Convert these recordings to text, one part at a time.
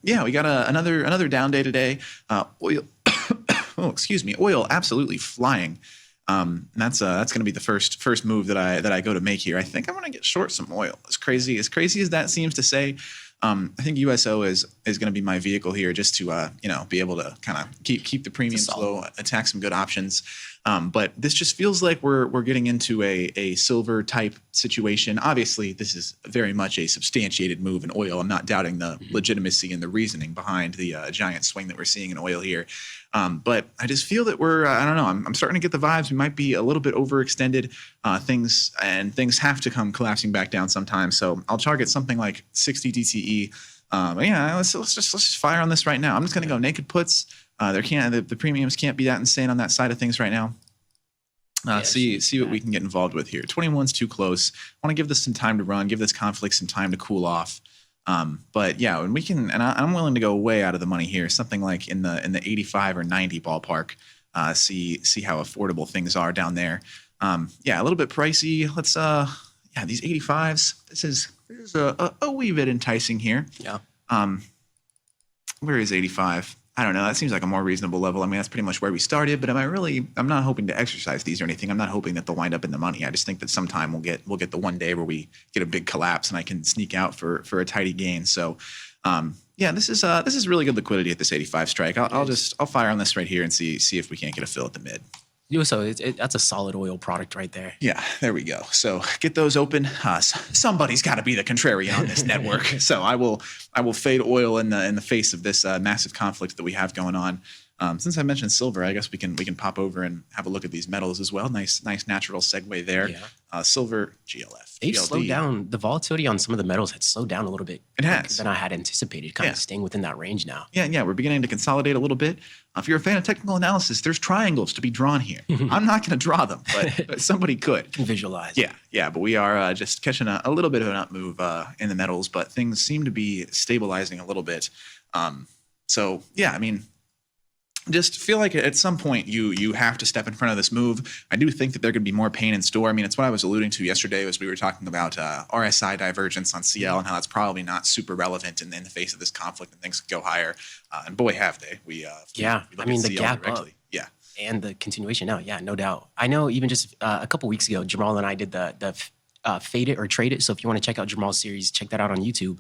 Yeah, we got another down day today. Oil, oh, excuse me, oil absolutely flying. And that's going to be the first move that I go to make here. I think I'm going to get short some oil. As crazy as that seems to say, I think USO is going to be my vehicle here, just to be able to kind of keep the premiums low, attack some good options. But this just feels like we're getting into a silver type situation. Obviously, this is very much a substantiated move in oil. I'm not doubting the legitimacy and the reasoning behind the giant swing that we're seeing in oil here. But I just feel that I don't know. I'm starting to get the vibes. We might be a little bit overextended. Things have to come collapsing back down sometime. So I'll target something like 60 DTE. Let's just fire on this right now. I'm just going to go naked puts. The premiums can't be that insane on that side of things right now. See what we can get involved with here. 21's too close. I want to give this some time to run, give this conflict some time to cool off. But yeah, when we can, and I'm willing to go way out of the money here, something like in the 85 or 90 ballpark. See how affordable things are down there. A little bit pricey. Let's these 85s. This is a wee bit enticing here. Yeah. Where is 85? I don't know. That seems like a more reasonable level. I mean, that's pretty much where we started, but I'm not hoping to exercise these or anything. I'm not hoping that they'll wind up in the money. I just think that sometime we'll get the one day where we get a big collapse and I can sneak out for a tidy gain. So, this is really good liquidity at this 85 strike. I'll fire on this right here and see if we can't get a fill at the mid. So that's a solid oil product right there. Yeah, there we go. So get those open. Somebody's got to be the contrarian on this network. So I will fade oil in the face of this massive conflict that we have going on. Since I mentioned silver, I guess we can pop over and have a look at these metals as well. Nice natural segue there. Yeah. Silver, GLF. They've slowed down. The volatility on some of the metals had slowed down a little bit. It has. Than I had anticipated, kind of staying within that range now. Yeah, we're beginning to consolidate a little bit. If you're a fan of technical analysis, there's triangles to be drawn here. I'm not going to draw them, but somebody could. Can visualize. Yeah, but we are just catching a little bit of an up move in the metals, but things seem to be stabilizing a little bit. Just feel like at some point you have to step in front of this move. I do think that there could be more pain in store. I mean, it's what I was alluding to yesterday as we were talking about RSI divergence on CL and how that's probably not super relevant in the face of this conflict and things could go higher. And boy, have they. We the gap directly. Up. Yeah. And the continuation now. Yeah, no doubt. I know even just a couple weeks ago, Jermal and I did the Fade It or Trade It. So if you want to check out Jermal's series, check that out on YouTube.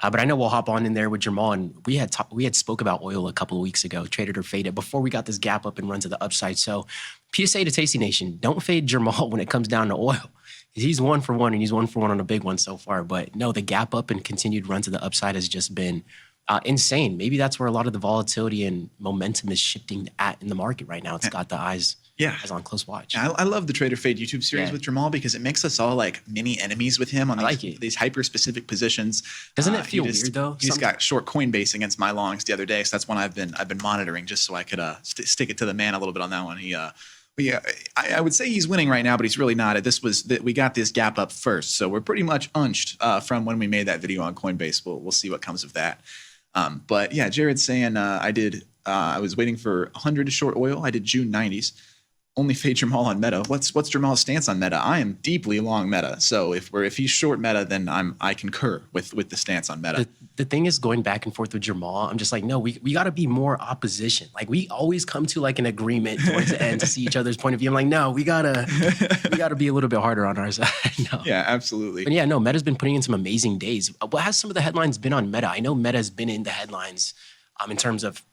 But I know we'll hop on in there with Jermal, and we had spoke about oil a couple of weeks ago, Trade It or Fade It, before we got this gap up and run to the upside. So PSA to Tasty Nation, don't fade Jermal when it comes down to oil. He's 1 for 1, and he's 1 for 1 on a big one so far. But no, the gap up and continued run to the upside has just been insane. Maybe that's where a lot of the volatility and momentum is shifting in the market right now. It's got the eyes on close watch. I love the Trade or Fade YouTube series with Jermal because it makes us all like mini enemies with him on these hyper-specific positions. Doesn't it feel weird though? He just got short Coinbase against my longs the other day, so that's one I've been monitoring just so I could stick it to the man a little bit on that one. I would say he's winning right now, but he's really not. We got this gap up first, so we're pretty much unched from when we made that video on Coinbase. We'll see what comes of that. But yeah, Jared's saying I was waiting for 100 to short oil. I did June 90s. Only fade Jermal on Meta. What's Jermal's stance on Meta? I am deeply long Meta. So if he's short Meta, then I concur with the stance on Meta. The thing is, going back and forth with Jermal, I'm just like, no, we got to be more opposition. Like we always come to like an agreement towards the end to see each other's point of view. I'm like, no, we gotta be a little bit harder on our side. No. Yeah, absolutely. But yeah, no, Meta's been putting in some amazing days. What has some of the headlines been on Meta? I know Meta's been in the headlines in terms of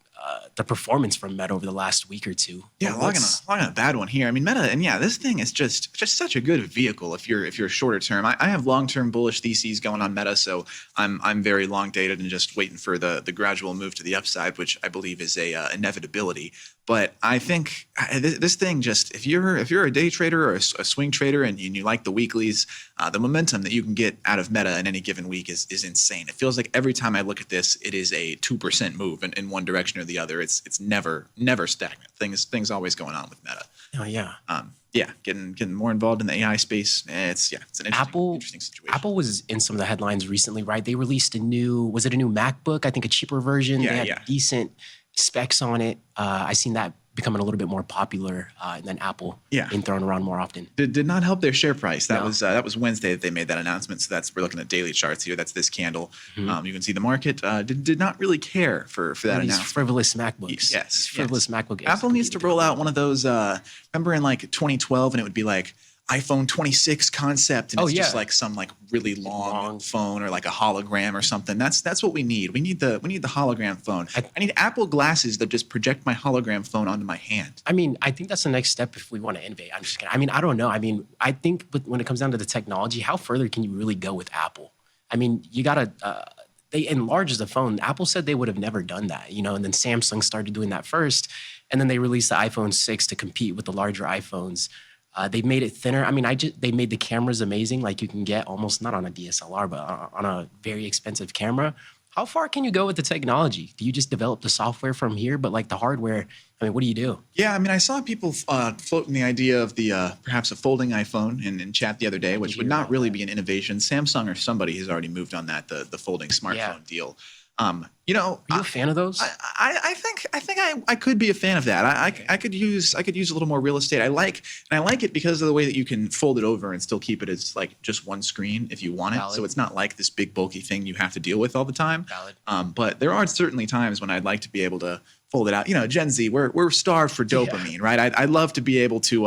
the performance from Meta over the last week or two. Yeah, logging a bad one here. I mean, Meta, and this thing is just such a good vehicle if you're shorter term. I have long-term bullish theses going on Meta, so I'm very long dated and just waiting for the gradual move to the upside, which I believe is a inevitability. But I think this thing just, if you're a day trader or a swing trader and you like the weeklies, the momentum that you can get out of Meta in any given week is insane. It feels like every time I look at this, it is a 2% move in one direction or the other. It's never stagnant. Things always going on with Meta. Oh yeah. Getting more involved in the AI space. It's an interesting situation. Apple was in some of the headlines recently, right? They released a new MacBook? I think a cheaper version. They had decent specs on it. I seen that becoming a little bit more popular than Apple Yeah. being thrown around more often. Did not help their share price. That No. was Wednesday that they made that announcement. So we're looking at daily charts here. That's this candle. You can see the market did not really care for that These announcement. frivolous MacBooks. Yes, These frivolous MacBook. Apple needs to roll out one of those. Remember in like 2012, and it would be like iPhone 26 concept, and it's just like some like really long phone or like a hologram or something. That's what we need. We need the hologram phone. I need Apple glasses that just project my hologram phone onto my hand. I mean, I think that's the next step if we want to innovate. I'm just kidding. I mean, I don't know. I mean, I think when it comes down to the technology, how further can you really go with Apple? I mean, you gotta. They enlarged the phone. Apple said they would have never done that, you know, and then Samsung started doing that first, and then they released the iPhone 6 to compete with the larger iPhones. They've made it thinner. I mean, they made the cameras amazing. Like you can get almost not on a DSLR, but on a very expensive camera. How far can you go with the technology? Do you just develop the software from here? But like the hardware, I mean, what do you do? Yeah, I mean, I saw people floating the idea of the perhaps a folding iPhone in chat the other day, which would not really be an innovation. Samsung or somebody has already moved on that, the folding smartphone deal. You know, are you a fan of those? I think I could be a fan of that. I could use a little more real estate. I like it because of the way that you can fold it over and still keep it as like just one screen if you want it. Valid. So it's not like this big bulky thing you have to deal with all the time. Valid. But there are certainly times when I'd like to be able to fold it out. You know, Gen Z, we're starved for dopamine, right? I'd love to be able to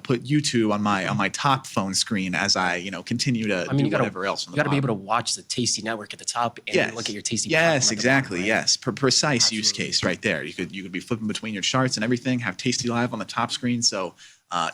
put YouTube on my top phone screen as I continue to do whatever else. You got to be able to watch the Tasty Network at the top and look at your Tasty. Yes, exactly. Right? Yes, precise use case right there. You could be flipping between your charts and everything. Have tastylive on the top screen. So.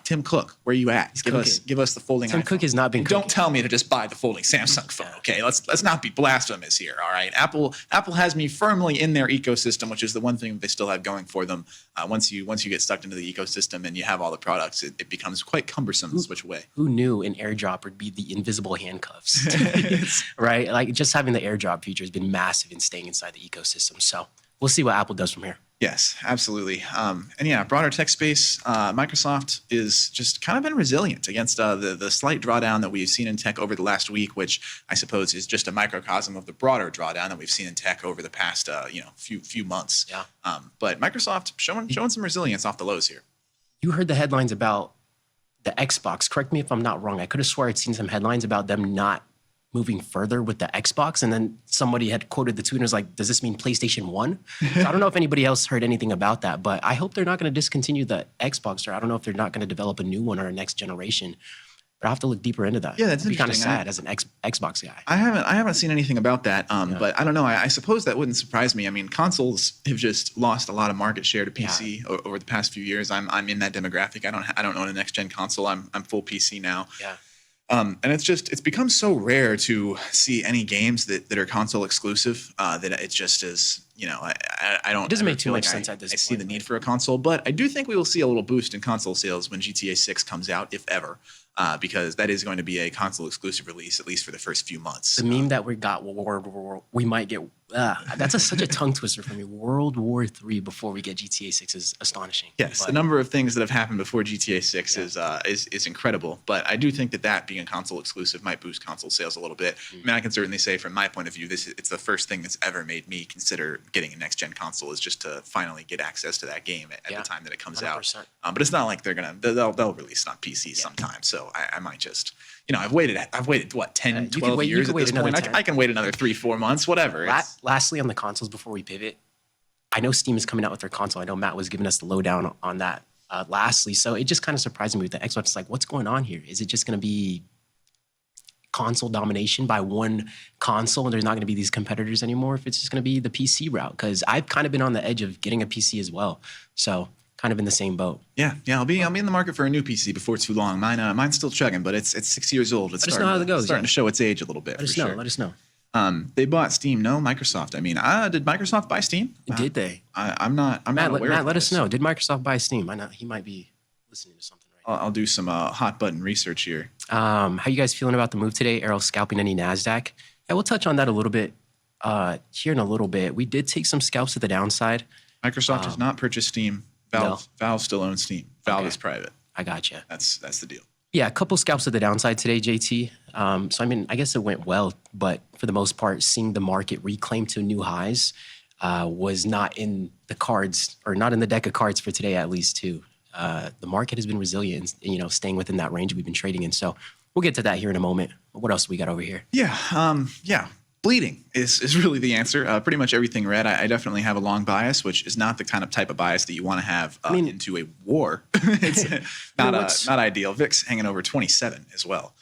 Tim Cook, where are you at? Give us the folding. Tim Cook has not been. Don't tell me to just buy the folding Samsung phone, okay? Let's not be blasphemous here, all right? Apple has me firmly in their ecosystem, which is the one thing that they still have going for them. Once you get stuck into the ecosystem and you have all the products, it becomes quite cumbersome to switch away. Who knew an AirDrop would be the invisible handcuffs, right? Like just having the AirDrop feature has been massive in staying inside the ecosystem. So we'll see what Apple does from here. Yes, absolutely. And yeah, broader tech space, Microsoft is just kind of been resilient against the slight drawdown that we've seen in tech over the last week, which I suppose is just a microcosm of the broader drawdown that we've seen in tech over the past few months. Yeah. But Microsoft showing some resilience off the lows here. You heard the headlines about the Xbox. Correct me if I'm not wrong. I could have swore I'd seen some headlines about them not moving further with the Xbox, and then somebody had quoted the tweet and was like, does this mean PlayStation 1? So I don't know if anybody else heard anything about that, but I hope they're not going to discontinue the Xbox, or I don't know if they're not going to develop a new one or a next generation. But I'll have to look deeper into that. Yeah, that's It'd be kind of interesting. sad as an Xbox guy. I haven't seen anything about that, but I don't know. I suppose that wouldn't surprise me. I mean, consoles have just lost a lot of market share to PC over the past few years. I'm in that demographic. I don't own a next gen console. I'm full PC now. Yeah. And it's become so rare to see any games that are console exclusive that it just is, I don't. It doesn't make too feel much like sense at this I point. see the need for a console, but I do think we will see a little boost in console sales when GTA 6 comes out, if ever, because that is going to be a console exclusive release, at least for the first few months. The meme that we got, we might get, that's such a tongue twister for me. World War III before we get GTA 6 is astonishing. Yes, But the number of things that have happened before GTA 6 is incredible, but I do think that being a console exclusive might boost console sales a little bit. I mean, I can certainly say from my point of view, it's the first thing that's ever made me consider getting a next gen console, is just to finally get access to that game at the time that it comes 100%. out. But it's not like they'll release it on PC sometime, so I might just. I've waited what 10, 12 years at this point. I can wait another 3-4 months, whatever. Lastly, on the consoles before we pivot, I know Steam is coming out with their console. I know Matt was giving us the lowdown on that. Lastly, so it just kind of surprised me with the Xbox. It's like, what's going on here? Is it just going to be console domination by one console, and there's not going to be these competitors anymore? If it's just going to be the PC route, because I've kind of been on the edge of getting a PC as well. So kind of in the same boat. Yeah. I'll be in the market for a new PC before too long. Mine's still chugging, but it's 6 years old. It's starting to show its age a little bit. Let us know. They bought Steam. No, Microsoft. I mean, did Microsoft buy Steam? Did they? I'm not aware. Matt, let us know. Did Microsoft buy Steam? I know he might be listening to something right now. I'll do some hot button research here. How you guys feeling about the move today? Errol scalping any Nasdaq? Yeah, we'll touch on that a little bit here in a little bit. We did take some scalps to the downside. Microsoft has not purchased Steam. Valve still owns Steam. Valve is private. I got you. That's the deal. Yeah, a couple scalps to the downside today, JT. So, I mean, I guess it went well, but for the most part, seeing the market reclaim to new highs, was not in the cards, or not in the deck of cards for today, at least too. The market has been resilient, staying within that range we've been trading in. So we'll get to that here in a moment. What else we got over here? Yeah. Bleeding is really the answer. Pretty much everything red. I definitely have a long bias, which is not the kind of type of bias that you want to have into a war. It's not ideal. VIX hanging over 27 as well.